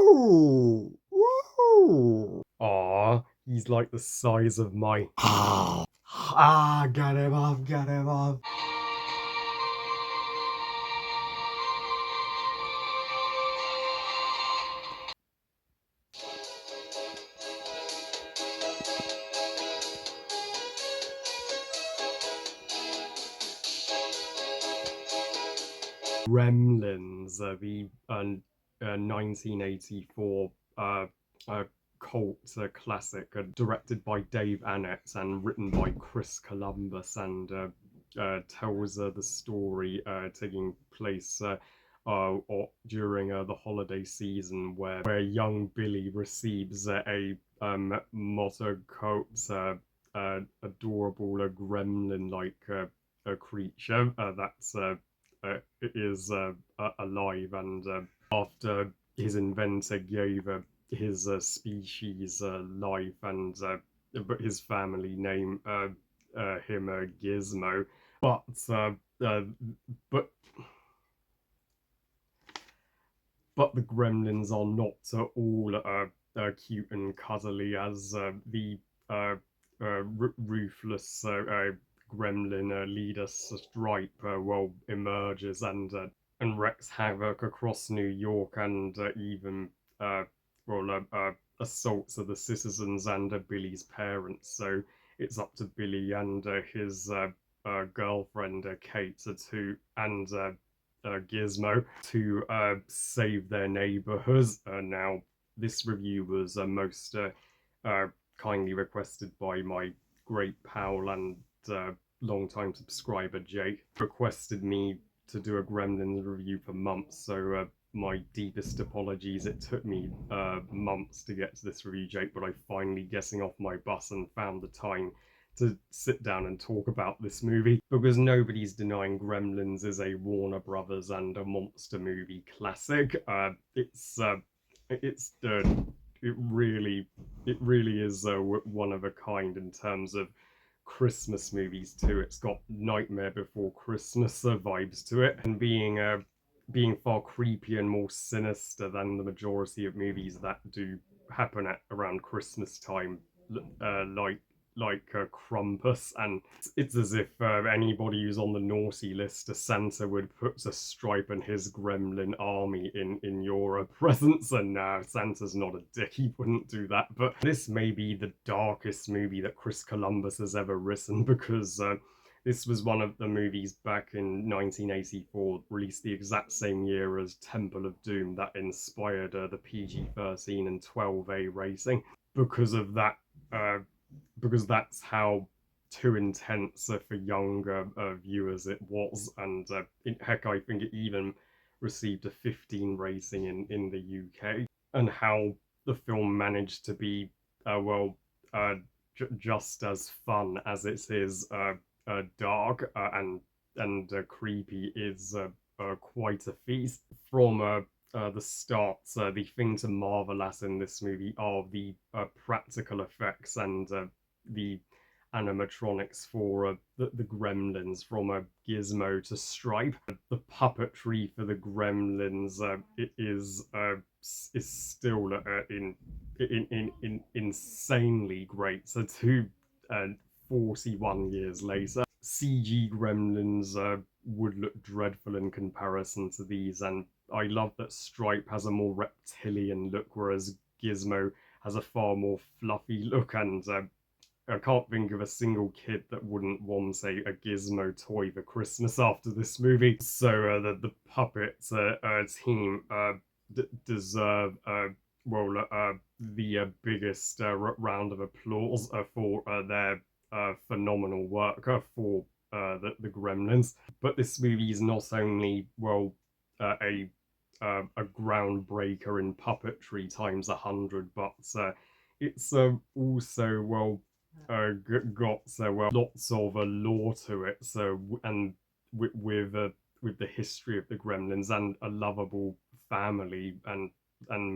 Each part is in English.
Woo! Woo! Aw, he's like the size of my... got him off, got him off. Gremlins, the 1984 uh, cult classic, directed by Dave Annett and written by Chris Columbus, and tells the story taking place during the holiday season, where young Billy receives a motto coat, adorable gremlin-like a creature that's is alive, and after his inventor gave his species life, and but his family name him Gizmo, but uh, but the gremlins are not all cute and cuddly, as the ruthless gremlin leader Stripe emerges, and wreaks havoc across New York, and even uh, assaults the citizens and Billy's parents. So it's up to Billy and his girlfriend Kate to and Gizmo to save their neighborhoods. Now, this review was most uh, kindly requested by my great pal and long-time subscriber Jake. Requested me to do a Gremlins review for months, so my deepest apologies. It took me months to get to this review, Jake, but I finally getting off my bus and found the time to sit down and talk about this movie, because nobody's denying Gremlins is a Warner Brothers and a monster movie classic. It's it really is one of a kind in terms of Christmas movies too. It's got Nightmare Before Christmas vibes to it, and being far creepier and more sinister than the majority of movies that do happen at around Christmas time, like Krampus, and it's as if anybody who's on the naughty list, Santa would put a Stripe and his gremlin army in your presence, and Santa's not a dick, he wouldn't do that. But this may be the darkest movie that Chris Columbus has ever written, because this was one of the movies back in 1984, released the exact same year as Temple of Doom, that inspired the PG-13 and 12A rating. Because of that, because that's how too intense for younger viewers it was, and heck, I think it even received a 15 rating in the UK, and how the film managed to be just as fun as it is dark and creepy is quite a feast. From the start, the thing to marvel at in this movie are the practical effects and the animatronics for the Gremlins, from a Gizmo to Stripe. The puppetry for the Gremlins it is still insanely great. So 41 years later, CG Gremlins would look dreadful in comparison to these, and I love that Stripe has a more reptilian look, whereas Gizmo has a far more fluffy look, and I can't think of a single kid that wouldn't want a Gizmo toy for Christmas after this movie. So the puppet team deserve the biggest round of applause for their phenomenal work for the Gremlins. But this movie is not only a groundbreaker in puppetry times 100, but it's also got lots of lore to it. So, and with the history of the Gremlins and a lovable family and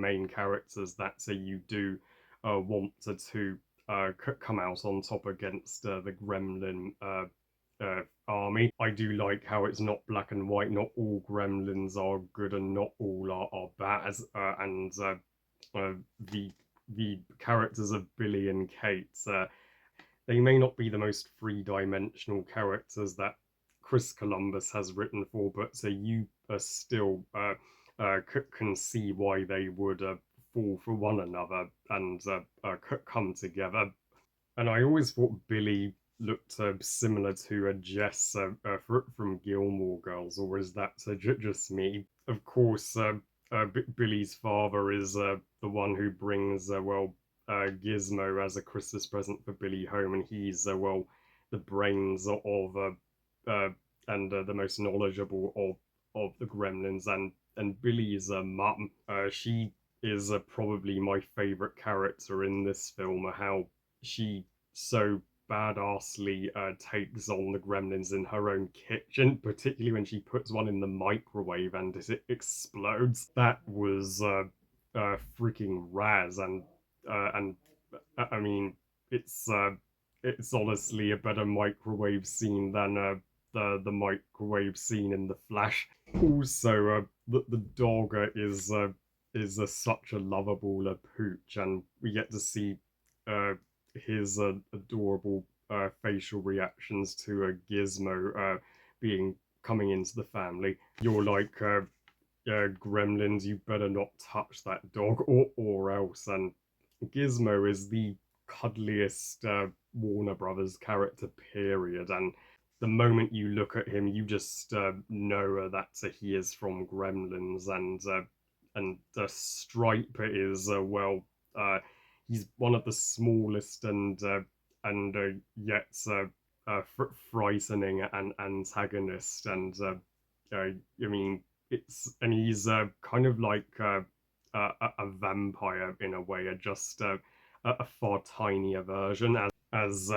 main characters that you do want to come out on top against the Gremlin army. I do like how it's not black and white. Not all Gremlins are good and not all are bad, and uh, the the characters of Billy and Kate. They may not be the most three-dimensional characters that Chris Columbus has written for, but so you still can see why they would fall for one another and come together. And I always thought Billy looked similar to a Jess from Gilmore Girls, or is that just me? Of course, Billy's father is the one who brings Gizmo as a Christmas present for Billy home, and he's the brains of and the most knowledgeable of the Gremlins, and Billy's mum. She is probably my favorite character in this film. How she so badassly takes on the Gremlins in her own kitchen, particularly when she puts one in the microwave and it explodes. That was freaking Raz, and I mean, it's uh, it's honestly a better microwave scene than the microwave scene in The Flash. Also, the dog is such a lovable pooch, and we get to see uh, his adorable facial reactions to a Gizmo being coming into the family. You're like, Gremlins, you better not touch that dog, or else. And Gizmo is the cuddliest Warner Brothers character, period. And the moment you look at him, you just know that he is from Gremlins, and Stripe is he's one of the smallest and yet frightening and antagonist, and I mean he's kind of like a vampire in a way, just a far tinier version. As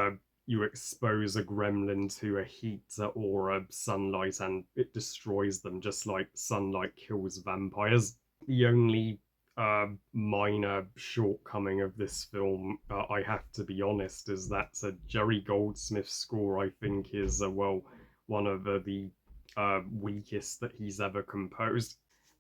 you expose a gremlin to a heat or a sunlight, and it destroys them, just like sunlight kills vampires. The only minor shortcoming of this film, I have to be honest, is that Jerry Goldsmith's score, I think, is one of the weakest that he's ever composed.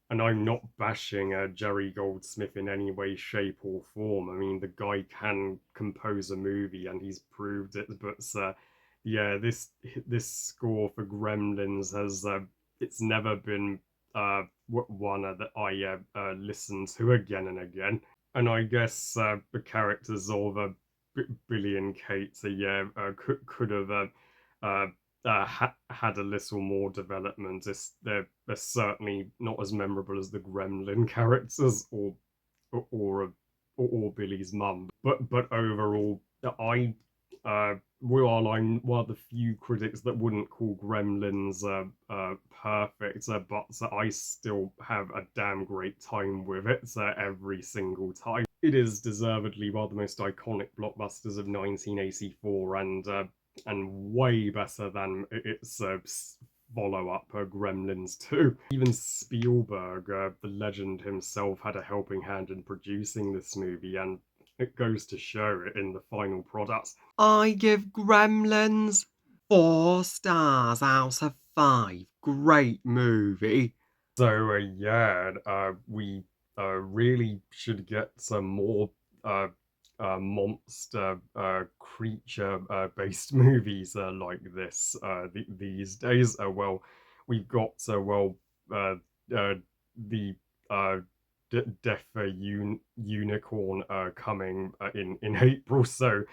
And I'm not bashing Jerry Goldsmith in any way, shape, or form. I mean, the guy can compose a movie, and he's proved it. But yeah, this score for Gremlins has it's never been one that I listen to again and again. And I guess the characters of Billy and Kate, yeah, could have uh, had a little more development. They're certainly not as memorable as the Gremlin characters, or or Billy's mum. But overall, I while I'm one of the few critics that wouldn't call Gremlins perfect, but I still have a damn great time with it every single time. It is deservedly one of the most iconic blockbusters of 1984, and way better than its follow up, Gremlins 2. Even Spielberg, the legend himself, had a helping hand in producing this movie, and it goes to show it in the final product. I give Gremlins 4 stars out of 5. Great movie. So yeah, we really should get some more uh, monster creature based movies like this these days. We've got uh, uh, the Death Unicorn coming in April, so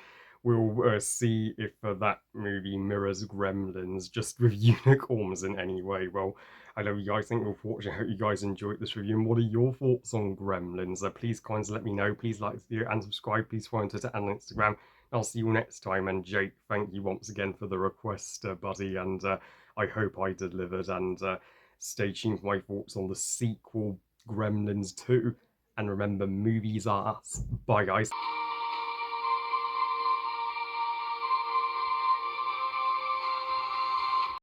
we'll see if that movie mirrors Gremlins just with unicorns in any way. Well, I know you guys think you're watching. I hope you guys enjoyed this review. And what are your thoughts on Gremlins? Please kindly let me know. Please like the video and subscribe. Please follow on Twitter and Instagram. I'll see you next time. And Jake, thank you once again for the request, buddy. And I hope I delivered. And stay tuned for my thoughts on the sequel, Gremlins 2. And remember, movies are us. Bye, guys.